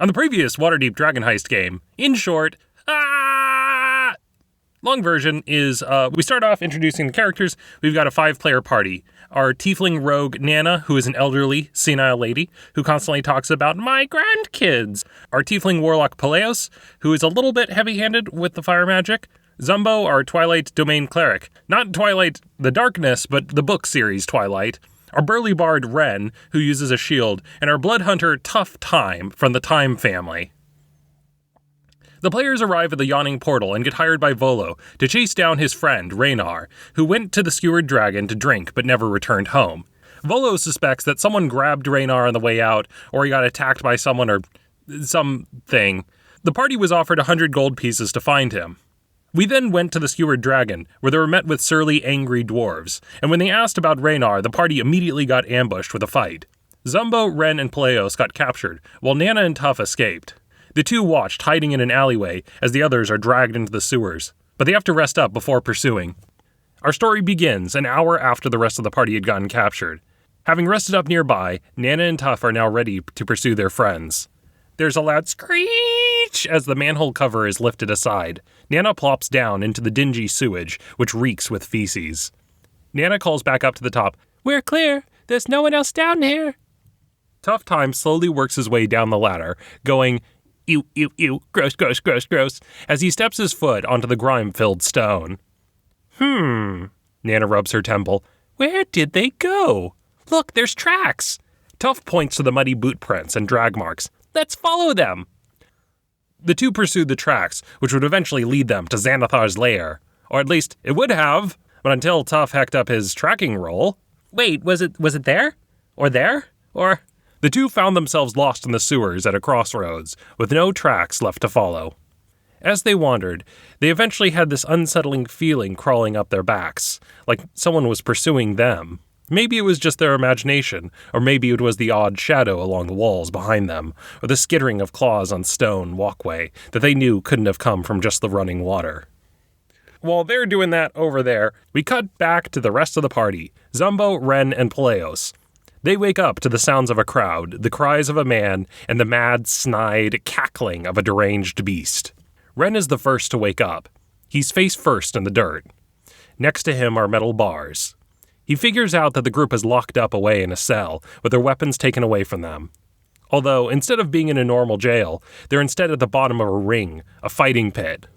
On the previous Waterdeep Dragon Heist game, in short, long version is, we start off introducing the characters. We've got a 5-player party. Our Tiefling rogue Nana, who is an elderly, senile lady, who constantly talks about my grandkids. Our Tiefling Warlock Peleios, who is a little bit heavy-handed with the fire magic. Zumbo, our Twilight Domain Cleric. Not Twilight the Darkness, but the book series Twilight. Our burly bard Wren, who uses a shield, and our blood hunter Tuff from the Time family. The players arrive at the yawning portal and get hired by Volo to chase down his friend, Raynar, who went to the Skewered Dragon to drink but never returned home. Volo suspects that someone grabbed Raynar on the way out, or he got attacked by someone or something. The party was offered 100 gold pieces to find him. We then went to the Skewered Dragon, where they were met with surly, angry dwarves, and when they asked about Raynar, the party immediately got ambushed with a fight. Zumbo, Wren, and Peleios got captured, while Nana and Tuff escaped. The two watched, hiding in an alleyway, as the others are dragged into the sewers, but they have to rest up before pursuing. Our story begins an hour after the rest of the party had gotten captured. Having rested up nearby, Nana and Tuff are now ready to pursue their friends. There's a loud screech as the manhole cover is lifted aside. Nana plops down into the dingy sewage, which reeks with feces. Nana calls back up to the top, "We're clear. There's no one else down here." Tough Time slowly works his way down the ladder, going, "Ew, ew, ew, gross, gross, gross, gross," as he steps his foot onto the grime-filled stone. Nana rubs her temple. "Where did they go? Look, there's tracks." Tuff points to the muddy boot prints and drag marks. "Let's follow them." The two pursued the tracks, which would eventually lead them to Xanathar's lair. Or at least, it would have, but until Tuff hacked up his tracking roll. Wait, was it there? Or there? Or... The two found themselves lost in the sewers at a crossroads, with no tracks left to follow. As they wandered, they eventually had this unsettling feeling crawling up their backs, like someone was pursuing them. Maybe it was just their imagination, or maybe it was the odd shadow along the walls behind them, or the skittering of claws on stone walkway that they knew couldn't have come from just the running water. While they're doing that over there, we cut back to the rest of the party, Zumbo, Wren, and Peleios. They wake up to the sounds of a crowd, the cries of a man, and the mad, snide cackling of a deranged beast. Wren is the first to wake up. He's face first in the dirt. Next to him are metal bars. He figures out that the group is locked up away in a cell, with their weapons taken away from them. Although, instead of being in a normal jail, they're instead at the bottom of a ring, a fighting pit.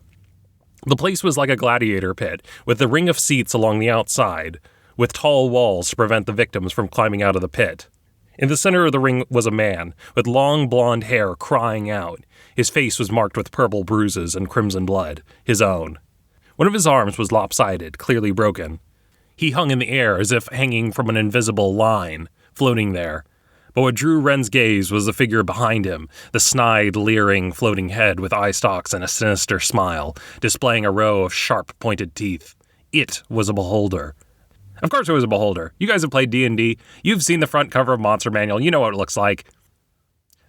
The place was like a gladiator pit, with a ring of seats along the outside, with tall walls to prevent the victims from climbing out of the pit. In the center of the ring was a man, with long blonde hair crying out. His face was marked with purple bruises and crimson blood, his own. One of his arms was lopsided, clearly broken. He hung in the air as if hanging from an invisible line, floating there. But what drew Wren's gaze was the figure behind him, the snide, leering, floating head with eye stalks and a sinister smile, displaying a row of sharp-pointed teeth. It was a beholder. Of course it was a beholder. You guys have played D&D. You've seen the front cover of Monster Manual. You know what it looks like.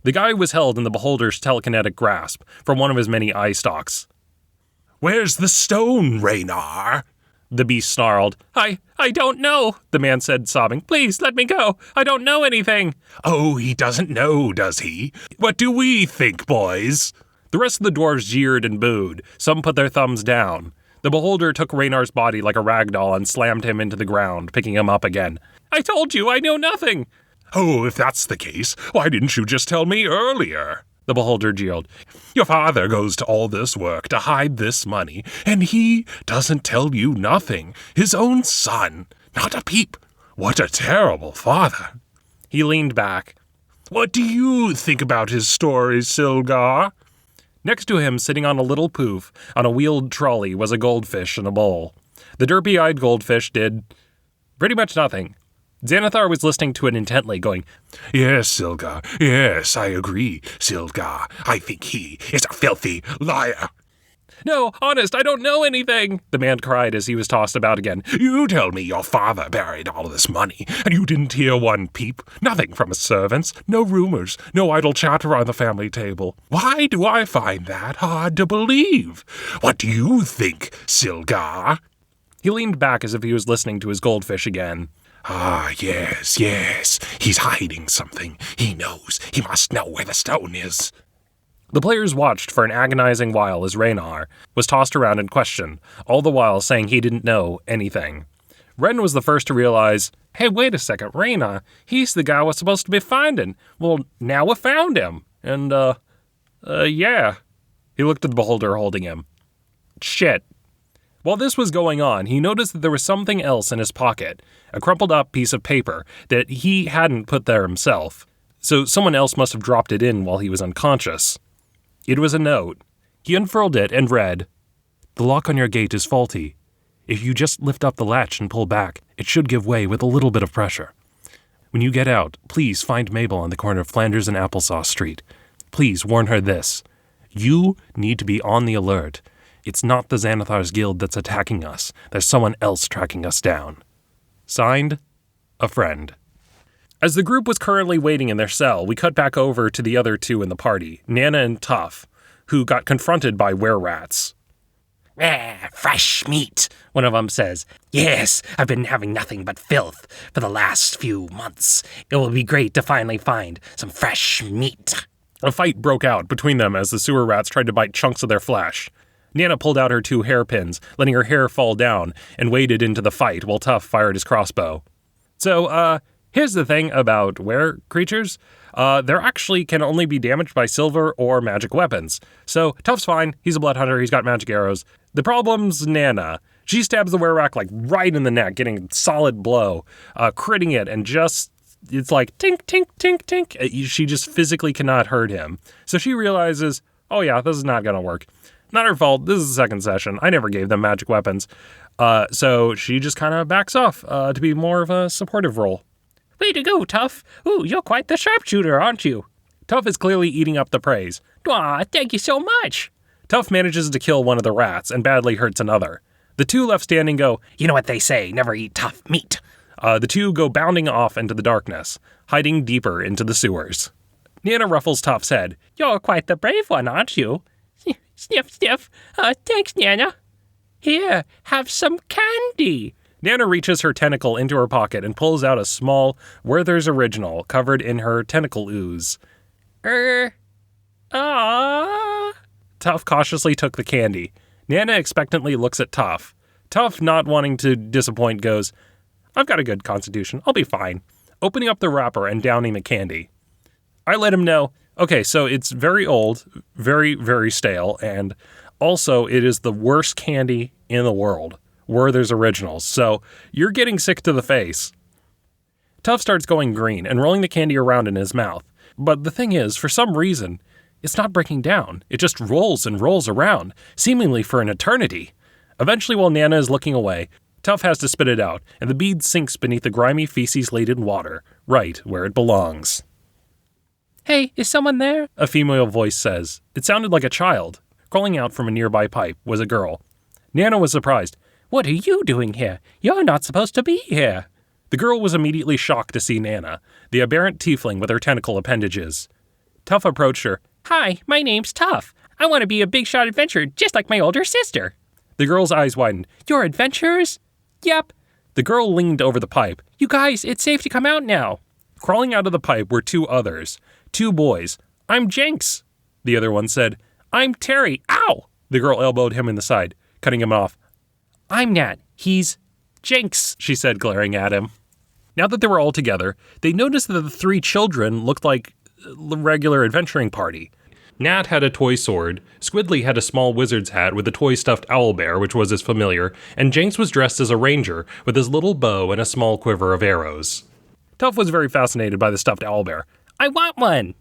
The guy was held in the beholder's telekinetic grasp from one of his many eye stalks. "Where's the stone, Raynar?" The beast snarled. I don't know," the man said, sobbing. "Please, let me go. I don't know anything." "Oh, he doesn't know, does he? What do we think, boys?" The rest of the dwarves jeered and booed. Some put their thumbs down. The beholder took Raynar's body like a rag doll and slammed him into the ground, picking him up again. "I told you, I know nothing." "Oh, if that's the case, why didn't you just tell me earlier?" The beholder jeered. "Your father goes to all this work to hide this money, and he doesn't tell you nothing. His own son. Not a peep. What a terrible father." He leaned back. "What do you think about his stories, Silgar?" Next to him, sitting on a little poof, on a wheeled trolley, was a goldfish in a bowl. The derpy-eyed goldfish did pretty much nothing. Xanathar was listening to it intently, going, "Yes, Silgar, yes, I agree, Silgar. I think he is a filthy liar." "No, honest, I don't know anything," the man cried as he was tossed about again. "You tell me your father buried all this money, and you didn't hear one peep, nothing from his servants, no rumors, no idle chatter on the family table. Why do I find that hard to believe? What do you think, Silgar?" He leaned back as if he was listening to his goldfish again. "Ah, yes, he's hiding something. He knows. He must know where the stone is." The players watched for an agonizing while as Raynar was tossed around and questioned, all the while saying he didn't know anything. Wren was the first to realize, hey, wait a second, Raynar, he's the guy we're supposed to be finding. Well, now we found him. And, yeah. He looked at the beholder holding him. Shit. While this was going on, he noticed that there was something else in his pocket, a crumpled up piece of paper that he hadn't put there himself. So someone else must have dropped it in while he was unconscious. It was a note. He unfurled it and read, "The lock on your gate is faulty. If you just lift up the latch and pull back, it should give way with a little bit of pressure. When you get out, please find Mabel on the corner of Flanders and Applesauce Street. Please warn her this. You need to be on the alert. It's not the Xanathar's guild that's attacking us. There's someone else tracking us down. Signed, a friend." As the group was currently waiting in their cell, we cut back over to the other two in the party, Nana and Tuff, who got confronted by were-rats. Fresh meat, one of them says. Yes, I've been having nothing but filth for the last few months. It will be great to finally find some fresh meat. A fight broke out between them as the sewer rats tried to bite chunks of their flesh. Nana pulled out her 2 hairpins, letting her hair fall down, and waded into the fight while Tuff fired his crossbow. So, here's the thing about were creatures. They actually can only be damaged by silver or magic weapons. So, Tuff's fine. He's a blood hunter. He's got magic arrows. The problem's Nana. She stabs the were-rat like right in the neck, getting a solid blow, critting it, and just, it's like tink, tink, tink, tink. She just physically cannot hurt him. So she realizes, oh yeah, this is not going to work. Not her fault. This is the second session. I never gave them magic weapons. So she just kind of backs off to be more of a supportive role. Way to go, Tuff. Ooh, you're quite the sharpshooter, aren't you? Tuff is clearly eating up the praise. Aw, thank you so much. Tuff manages to kill one of the rats and badly hurts another. The two left standing go, you know what they say, never eat tough meat. The two go bounding off into the darkness, hiding deeper into the sewers. Nana ruffles Tuff's head. You're quite the brave one, aren't you? Sniff, sniff. Thanks, Nana. Here, have some candy. Nana reaches her tentacle into her pocket and pulls out a small Werther's Original covered in her tentacle ooze. Tuff cautiously took the candy. Nana expectantly looks at Tuff. Tuff, not wanting to disappoint, goes, I've got a good constitution. I'll be fine. Opening up the wrapper and downing the candy. I let him know, okay, so it's very old, very, very stale, and also it is the worst candy in the world. Werther's Originals. So you're getting sick to the face. Tuff starts going green and rolling the candy around in his mouth. But the thing is, for some reason, it's not breaking down. It just rolls and rolls around, seemingly for an eternity. Eventually, while Nana is looking away, Tuff has to spit it out, and the bead sinks beneath the grimy feces-laden water, right where it belongs. Hey, is someone there? A female voice says. It sounded like a child. Crawling out from a nearby pipe was a girl. Nana was surprised. What are you doing here? You're not supposed to be here. The girl was immediately shocked to see Nana, the aberrant tiefling with her tentacle appendages. Tuff approached her. Hi, my name's Tuff. I want to be a big shot adventurer just like my older sister. The girl's eyes widened. You're adventurers? Yep. The girl leaned over the pipe. You guys, it's safe to come out now. Crawling out of the pipe were 2 others. 2 boys. I'm Jenks. The other one said, I'm Terry. Ow! The girl elbowed him in the side, cutting him off. I'm Nat. He's Jenks, she said, glaring at him. Now that they were all together, they noticed that the 3 children looked like a regular adventuring party. Nat had a toy sword, Squidly had a small wizard's hat with a toy stuffed owlbear, which was his familiar, and Jenks was dressed as a ranger with his little bow and a small quiver of arrows. Tuff was very fascinated by the stuffed owlbear. I want one!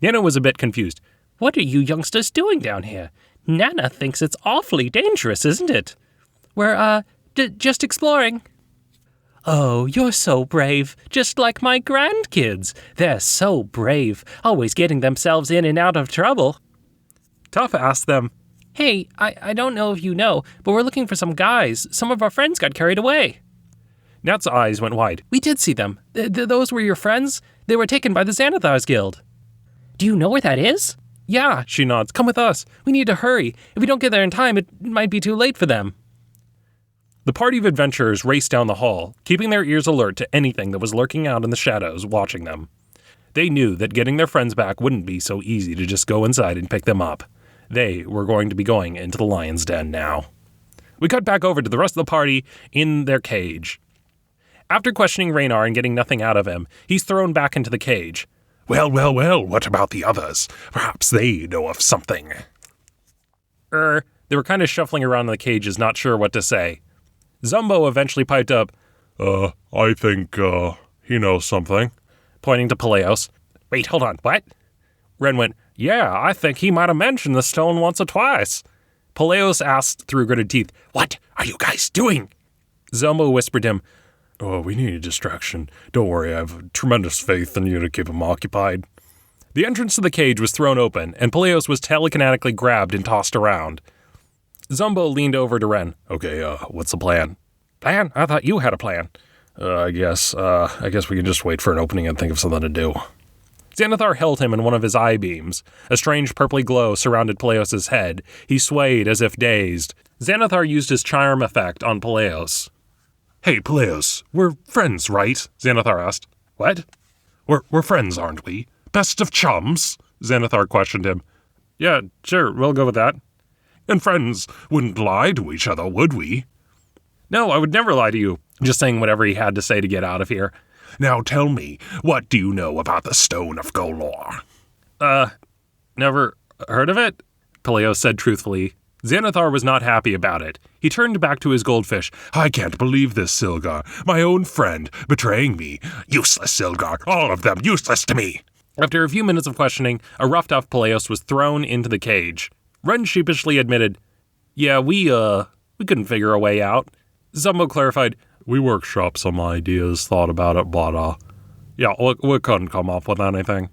Nana was a bit confused. What are you youngsters doing down here? Nana thinks it's awfully dangerous, isn't it? We're, just exploring. Oh, you're so brave, just like my grandkids. They're so brave, always getting themselves in and out of trouble. Tuff asked them, Hey, I don't know if you know, but we're looking for some guys. Some of our friends got carried away. Nat's eyes went wide. We did see them. Those were your friends? They were taken by the Xanathar's Guild. Do you know where that is? Yeah, she nods. Come with us. We need to hurry. If we don't get there in time, it might be too late for them. The party of adventurers raced down the hall, keeping their ears alert to anything that was lurking out in the shadows, watching them. They knew that getting their friends back wouldn't be so easy to just go inside and pick them up. They were going to be going into the lion's den now. We cut back over to the rest of the party in their cage. After questioning Raynar and getting nothing out of him, he's thrown back into the cage. Well, what about the others? Perhaps they know of something. They were kind of shuffling around in the cages, not sure what to say. Zumbo eventually piped up, I think, he knows something. Pointing to Peleios. Wait, hold on, what? Wren went, yeah, I think he might have mentioned the stone once or twice. Peleios asked through gritted teeth, What are you guys doing? Zumbo whispered him, Oh, we need a distraction. Don't worry, I have tremendous faith in you to keep him occupied. The entrance to the cage was thrown open, and Peleios was telekinetically grabbed and tossed around. Zumbo leaned over to Wren. Okay, what's the plan? Plan? I thought you had a plan. I guess we can just wait for an opening and think of something to do. Xanathar held him in one of his eye beams. A strange purply glow surrounded Peleios' head. He swayed as if dazed. Xanathar used his charm effect on Peleios. Hey, Peleios, we're friends, right? Xanathar asked. What? We're friends, aren't we? Best of chums? Xanathar questioned him. Yeah, sure, we'll go with that. And friends wouldn't lie to each other, would we? No, I would never lie to you. Just saying whatever he had to say to get out of here. Now tell me, what do you know about the Stone of Golor? Never heard of it? Peleios said truthfully. Xanathar was not happy about it. He turned back to his goldfish. I can't believe this, Silgar. My own friend, betraying me. Useless, Silgar. All of them useless to me. After a few minutes of questioning, a roughed-up Peleios was thrown into the cage. Wren sheepishly admitted, Yeah, we couldn't figure a way out. Zumbo clarified, We workshopped some ideas, thought about it, but, we couldn't come up with anything.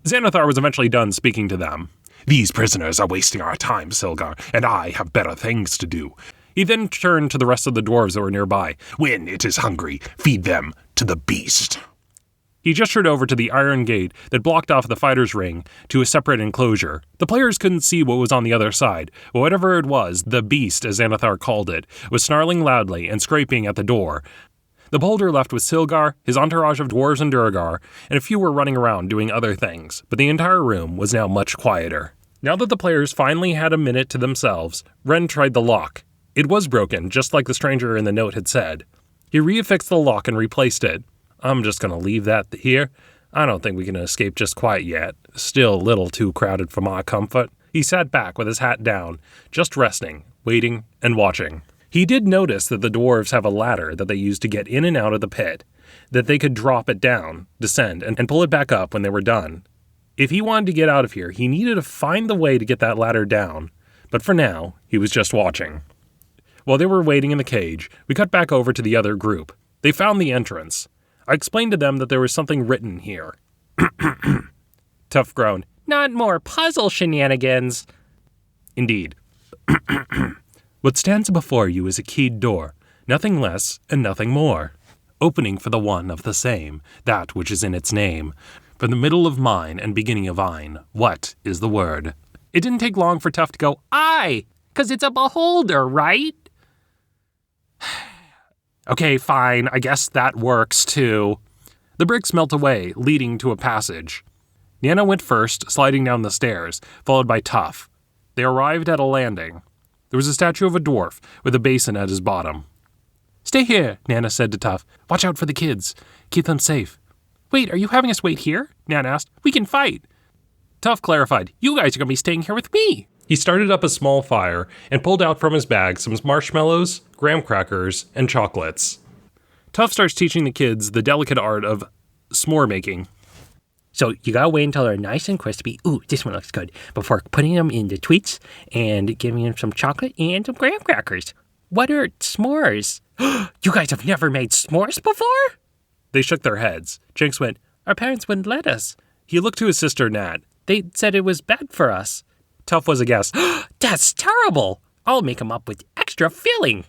Xanathar was eventually done speaking to them. These prisoners are wasting our time, Silgar, and I have better things to do. He then turned to the rest of the dwarves that were nearby. When it is hungry, feed them to the beast. He gestured over to the iron gate that blocked off the fighter's ring to a separate enclosure. The players couldn't see what was on the other side, but whatever it was, the beast, as Xanathar called it, was snarling loudly and scraping at the door. The beholder left with Silgar, his entourage of dwarves and Duergar, and a few were running around doing other things, but the entire room was now much quieter. Now that the players finally had a minute to themselves, Wren tried the lock. It was broken, just like the stranger in the note had said. He reaffixed the lock and replaced it. I'm just going to leave that here. I don't think we can escape just quite yet. Still a little too crowded for my comfort. He sat back with his hat down, just resting, waiting, and watching. He did notice that the dwarves have a ladder that they use to get in and out of the pit, that they could drop it down, descend, and pull it back up when they were done. If he wanted to get out of here, he needed to find the way to get that ladder down. But for now, he was just watching. While they were waiting in the cage, we cut back over to the other group. They found the entrance. I explained to them that there was something written here. Tuff groaned. Not more puzzle shenanigans. Indeed. What stands before you is a keyed door, nothing less and nothing more. Opening for the one of the same, that which is in its name. From the middle of mine and beginning of thine, what is the word? It didn't take long for Tuff to go, Aye, 'cause it's a beholder, right? Okay, fine, I guess that works too. The bricks melt away, leading to a passage. Nana went first, sliding down the stairs, followed by Tuff. They arrived at a landing. There was a statue of a dwarf, with a basin at his bottom. Stay here, Nana said to Tuff. Watch out for the kids. Keep them safe. Wait, are you having us wait here? Nana asked. We can fight. Tuff clarified. You guys are going to be staying here with me. He started up a small fire and pulled out from his bag some marshmallows, graham crackers, and chocolates. Tuff starts teaching the kids the delicate art of s'more making. So you gotta wait until they're nice and crispy. Ooh, this one looks good. Before putting them in the tweets and giving them some chocolate and some graham crackers. What are s'mores? You guys have never made s'mores before? They shook their heads. Jinx went, Our parents wouldn't let us. He looked to his sister Nat. They said it was bad for us. Tuff was aghast. That's terrible. I'll make them up with extra filling.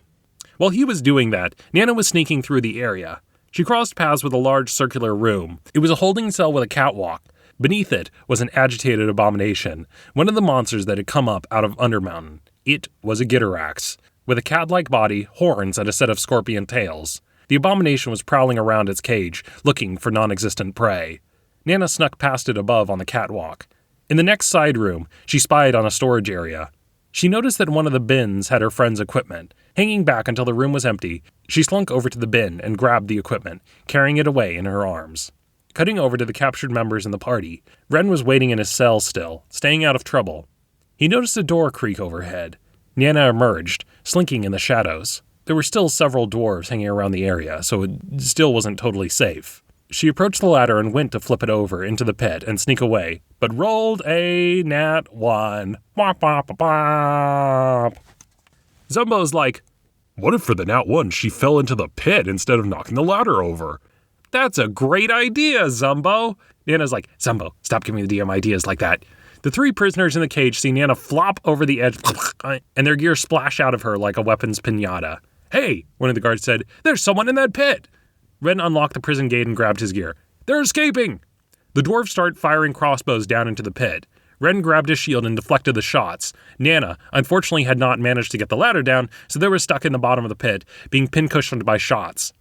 While he was doing that, Nana was sneaking through the area. She crossed paths with a large circular room. It was a holding cell with a catwalk. Beneath it was an agitated abomination, one of the monsters that had come up out of Undermountain. It was a Gitterax, with a cat-like body, horns, and a set of scorpion tails. The abomination was prowling around its cage, looking for non-existent prey. Nana snuck past it above on the catwalk. In the next side room, she spied on a storage area. She noticed that one of the bins had her friend's equipment. Hanging back until the room was empty, she slunk over to the bin and grabbed the equipment, carrying it away in her arms. Cutting over to the captured members in the party, Wren was waiting in his cell still, staying out of trouble. He noticed a door creak overhead. Nana emerged, slinking in the shadows. There were still several dwarves hanging around the area, so it still wasn't totally safe. She approached the ladder and went to flip it over into the pit and sneak away, but rolled a nat 1. Wop, wop, wop, wop. Zumbo's like, What if for the nat 1 she fell into the pit instead of knocking the ladder over? "That's a great idea, Zumbo." Nana's like, "Zumbo, stop giving me the DM ideas like that." The 3 prisoners in the cage see Nana flop over the edge, and their gear splash out of her like a weapons piñata. "Hey," one of the guards said, "there's someone in that pit." Wren unlocked the prison gate and grabbed his gear. "They're escaping!" The dwarves start firing crossbows down into the pit. Wren grabbed his shield and deflected the shots. Nana, unfortunately, had not managed to get the ladder down, so they were stuck in the bottom of the pit, being pincushioned by shots.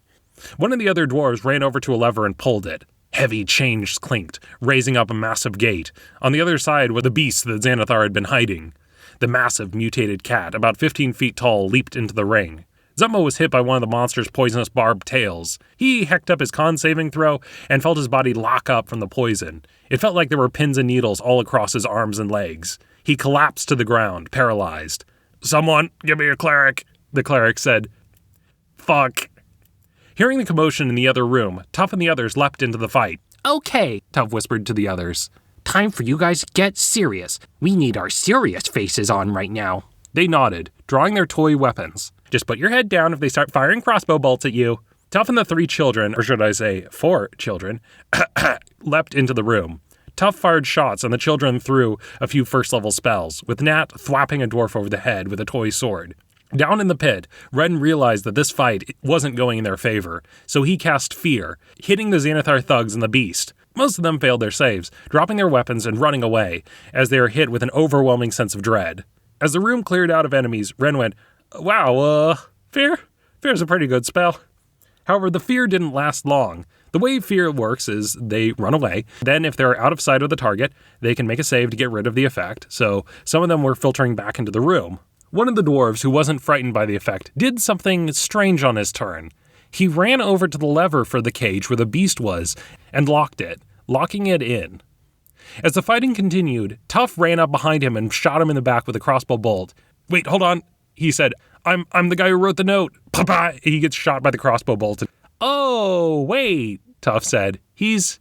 One of the other dwarves ran over to a lever and pulled it. Heavy chains clinked, raising up a massive gate. On the other side were the beasts that Xanathar had been hiding. The massive, mutated cat, about 15 feet tall, leaped into the ring. Zumbo was hit by one of the monster's poisonous barbed tails. He hecked up his con saving throw and felt his body lock up from the poison. It felt like there were pins and needles all across his arms and legs. He collapsed to the ground, paralyzed. "Someone, give me a cleric," the cleric said. "Fuck." Hearing the commotion in the other room, Tuff and the others leapt into the fight. Okay, Tuff whispered to the others. time for you guys to get serious. We need our serious faces on right now. They nodded, drawing their toy weapons. "Just put your head down if they start firing crossbow bolts at you." Tuff and the 3 children, or should I say 4 children, leapt into the room. Tuff fired shots and the children threw a few first-level spells, with Nat thwapping a dwarf over the head with a toy sword. Down in the pit, Wren realized that this fight wasn't going in their favor, so he cast Fear, hitting the Xanathar thugs and the beast. Most of them failed their saves, dropping their weapons and running away, as they were hit with an overwhelming sense of dread. As the room cleared out of enemies, Wren went, "Wow, Fear? Fear's a pretty good spell." However, the fear didn't last long. The way fear works is they run away. Then if they're out of sight of the target, they can make a save to get rid of the effect. So some of them were filtering back into the room. One of the dwarves, who wasn't frightened by the effect, did something strange on his turn. He ran over to the lever for the cage where the beast was and locked it, locking it in. As the fighting continued, Tuff ran up behind him and shot him in the back with a crossbow bolt. "Wait, hold on," he said. I'm the guy who wrote the note." Papa! He gets shot by the crossbow bolt. "Oh, wait," Tuff said. He's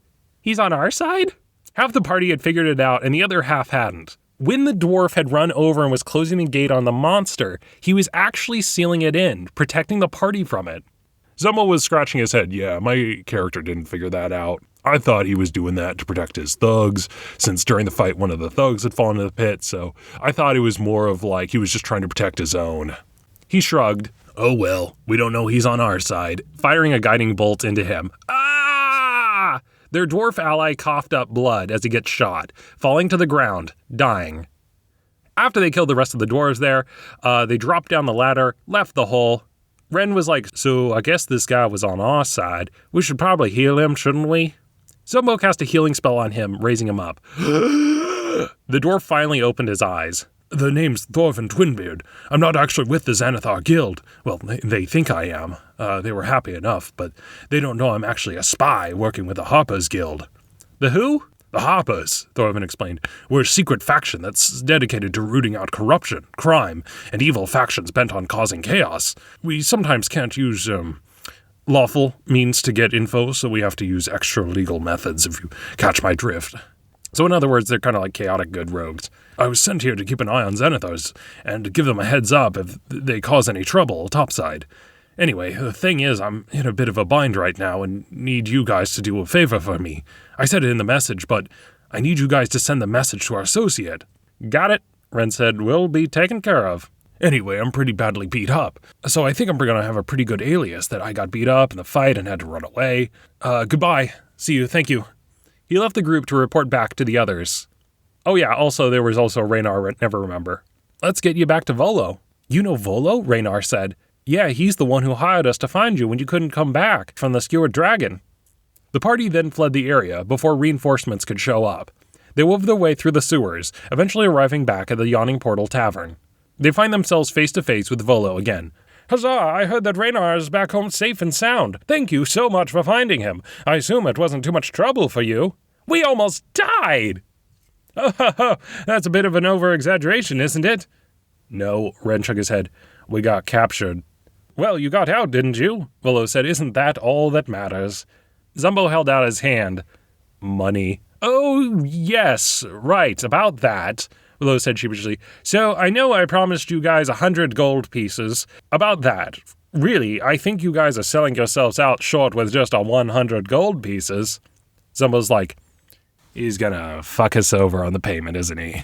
on our side?" Half the party had figured it out, and the other half hadn't. When the dwarf had run over and was closing the gate on the monster, he was actually sealing it in, protecting the party from it. Zumbo was scratching his head. "Yeah, my character didn't figure that out. I thought he was doing that to protect his thugs, since during the fight one of the thugs had fallen in the pit, so I thought it was more of like he was just trying to protect his own." He shrugged. "Oh well, we don't know he's on our side," firing a guiding bolt into him. Ah! Their dwarf ally coughed up blood as he gets shot, falling to the ground, dying. After they killed the rest of the dwarves there, they dropped down the ladder, left the hole. Wren was like, "So I guess this guy was on our side. We should probably heal him, shouldn't we?" Zumbo cast a healing spell on him, raising him up. The dwarf finally opened his eyes. "The name's Thorfinn Twinbeard. I'm not actually with the Xanathar Guild. Well, they think I am. They were happy enough, but they don't know I'm actually a spy working with the Harpers Guild." "The who?" "The Harpers," Thorfinn explained. "We're a secret faction that's dedicated to rooting out corruption, crime, and evil factions bent on causing chaos. We sometimes can't use, lawful means to get info, so we have to use extra-legal methods, if you catch my drift." So in other words, they're kind of like chaotic good rogues. "I was sent here to keep an eye on Xanathars, and to give them a heads up if they cause any trouble topside. Anyway, the thing is, I'm in a bit of a bind right now and need you guys to do a favor for me. I said it in the message, but I need you guys to send the message to our associate." "Got it," Wren said. "We'll be taken care of." "Anyway, I'm pretty badly beat up, so I think I'm going to have a pretty good alias that I got beat up in the fight and had to run away. Goodbye. See you. Thank you." He left the group to report back to the others. Oh yeah, also there was also Raynar, never remember. "Let's get you back to Volo." "You know Volo?" Raynar said. "Yeah, he's the one who hired us to find you when you couldn't come back from the skewered dragon." The party then fled the area before reinforcements could show up. They wove their way through the sewers, eventually arriving back at the Yawning Portal Tavern. They find themselves face to face with Volo again. Huzzah! I heard that Raynar is back home safe and sound. Thank you so much for finding him. I assume it wasn't too much trouble for you. We almost died! Oh, that's a bit of an over-exaggeration, isn't it? No, Wren shook his head. We got captured. Well, you got out, didn't you? Volo said, isn't that all that matters? Zumbo held out his hand. Money. Oh, yes, right, about that, Volo said sheepishly. So, I know I promised you guys 100 gold pieces. About that. Really, I think you guys are selling yourselves out short with just a 100 gold pieces. Zumbo's like, he's gonna fuck us over on the payment, isn't he?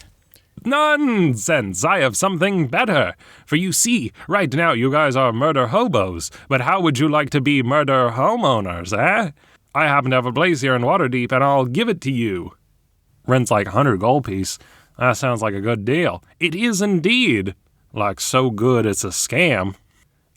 Nonsense! I have something better. For you see, right now you guys are murder hobos, but how would you like to be murder homeowners, eh? I happen to have a place here in Waterdeep, and I'll give it to you. Wren's like, 100 gold piece? That sounds like a good deal. It is indeed. Like so good it's a scam.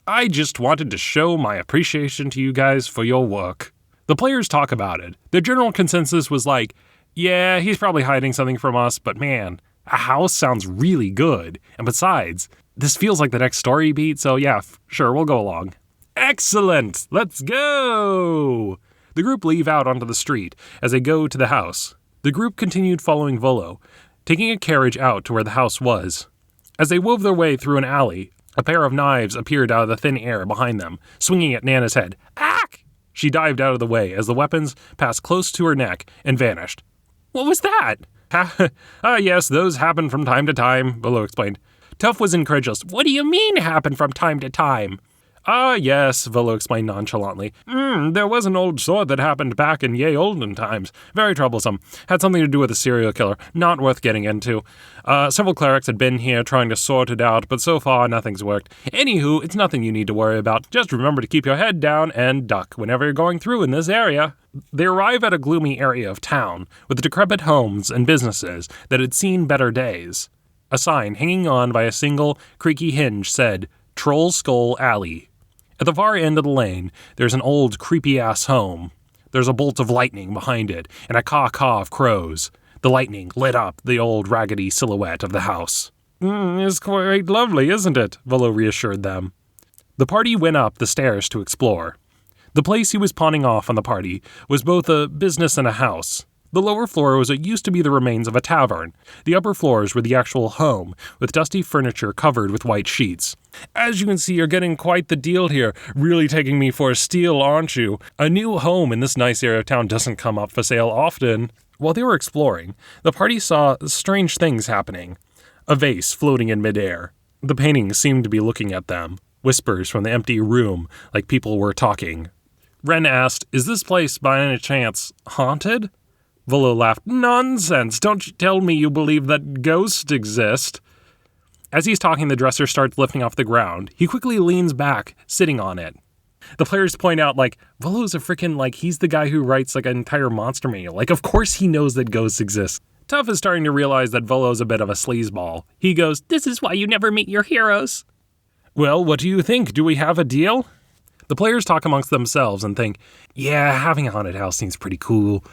I just wanted to show my appreciation to you guys for your work. The players talk about it. Their general consensus was like, yeah, he's probably hiding something from us, but man, a house sounds really good. And besides, this feels like the next story beat, so yeah, sure, we'll go along. Excellent! Let's go! The group leave out onto the street as they go to the house. The group continued following Volo, taking a carriage out to where the house was. As they wove their way through an alley, a pair of knives appeared out of the thin air behind them, swinging at Nana's head. Ack! She dived out of the way as the weapons passed close to her neck and vanished. What was that? Yes, those happen from time to time, Volo explained. Tuff was incredulous. What do you mean happen from time to time? Yes, Volo explained nonchalantly. There was an old sword that happened back in ye olden times. Very troublesome. Had something to do with a serial killer. Not worth getting into. Several clerics had been here trying to sort it out, but so far nothing's worked. Anywho, it's nothing you need to worry about. Just remember to keep your head down and duck whenever you're going through in this area. They arrive at a gloomy area of town, with decrepit homes and businesses that had seen better days. A sign hanging on by a single, creaky hinge said, Trollskull Alley. At the far end of the lane, there's an old, creepy-ass home. There's a bolt of lightning behind it, and a caw-caw of crows. The lightning lit up the old, raggedy silhouette of the house. It's quite lovely, isn't it? Volo reassured them. The party went up the stairs to explore. The place he was pawning off on the party was both a business and a house. The lower floor was what used to be the remains of a tavern. The upper floors were the actual home, with dusty furniture covered with white sheets. As you can see, you're getting quite the deal here. Really taking me for a steal, aren't you? A new home in this nice area of town doesn't come up for sale often. While they were exploring, the party saw strange things happening. A vase floating in midair. The paintings seemed to be looking at them. Whispers from the empty room, like people were talking. Wren asked, is this place by any chance haunted? Volo laughed. Nonsense! Don't you tell me you believe that ghosts exist. As he's talking, the dresser starts lifting off the ground. He quickly leans back, sitting on it. The players point out, Volo's a freaking, he's the guy who writes, an entire monster manual. Of course he knows that ghosts exist. Tuff is starting to realize that Volo's a bit of a sleazeball. He goes, this is why you never meet your heroes. Well, what do you think? Do we have a deal? The players talk amongst themselves and think, yeah, having a haunted house seems pretty cool.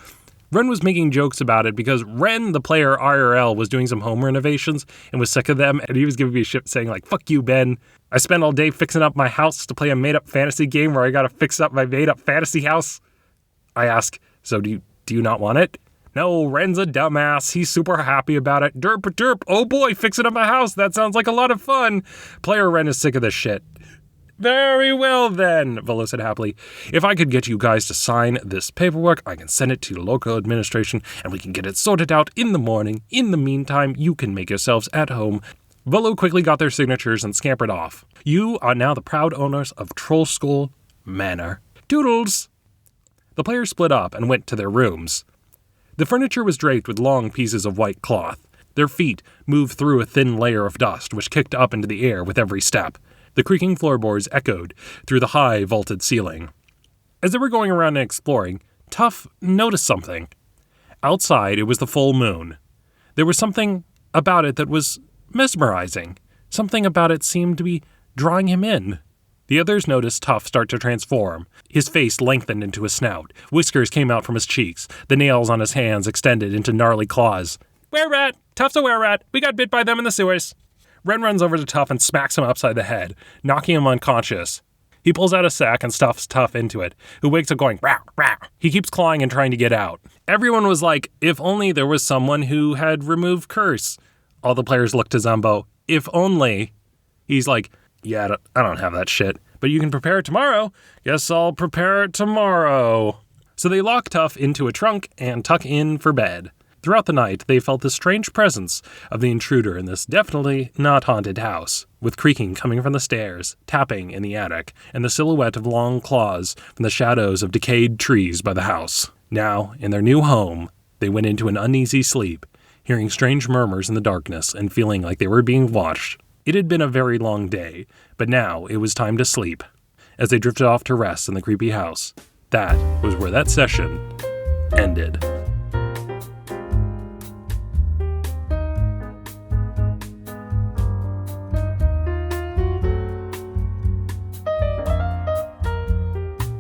Wren was making jokes about it because Wren, the player IRL, was doing some home renovations and was sick of them, and he was giving me shit saying, fuck you, Ben. I spent all day fixing up my house to play a made-up fantasy game where I gotta fix up my made-up fantasy house. I ask, so do you not want it? No, Wren's a dumbass. He's super happy about it. Derp, derp. Oh boy, fixing up my house. That sounds like a lot of fun. Player Wren is sick of this shit. Very well then, Volo said happily. If I could get you guys to sign this paperwork, I can send it to local administration and we can get it sorted out in the morning. In the meantime, you can make yourselves at home. Volo quickly got their signatures and scampered off. You are now the proud owners of Trollskull Manor. Toodles! The players split up and went to their rooms. The furniture was draped with long pieces of white cloth. Their feet moved through a thin layer of dust which kicked up into the air with every step. The creaking floorboards echoed through the high, vaulted ceiling. As they were going around and exploring, Tuff noticed something. Outside, it was the full moon. There was something about it that was mesmerizing. Something about it seemed to be drawing him in. The others noticed Tuff start to transform. His face lengthened into a snout. Whiskers came out from his cheeks. The nails on his hands extended into gnarly claws. Were-rat! Tuff's a were-rat! We got bit by them in the sewers! Wren runs over to Tuff and smacks him upside the head, knocking him unconscious. He pulls out a sack and stuffs Tuff into it, who wakes up going, "Row, row." He keeps clawing and trying to get out. Everyone was like, if only there was someone who had removed curse. All the players look to Zumbo. If only. He's like, yeah, I don't have that shit, but you can prepare it tomorrow. Guess I'll prepare it tomorrow. So they lock Tuff into a trunk and tuck in for bed. Throughout the night, they felt the strange presence of the intruder in this definitely not haunted house, with creaking coming from the stairs, tapping in the attic, and the silhouette of long claws from the shadows of decayed trees by the house. Now, in their new home, they went into an uneasy sleep, hearing strange murmurs in the darkness and feeling like they were being watched. It had been a very long day, but now it was time to sleep. As they drifted off to rest in the creepy house, that was where that session ended.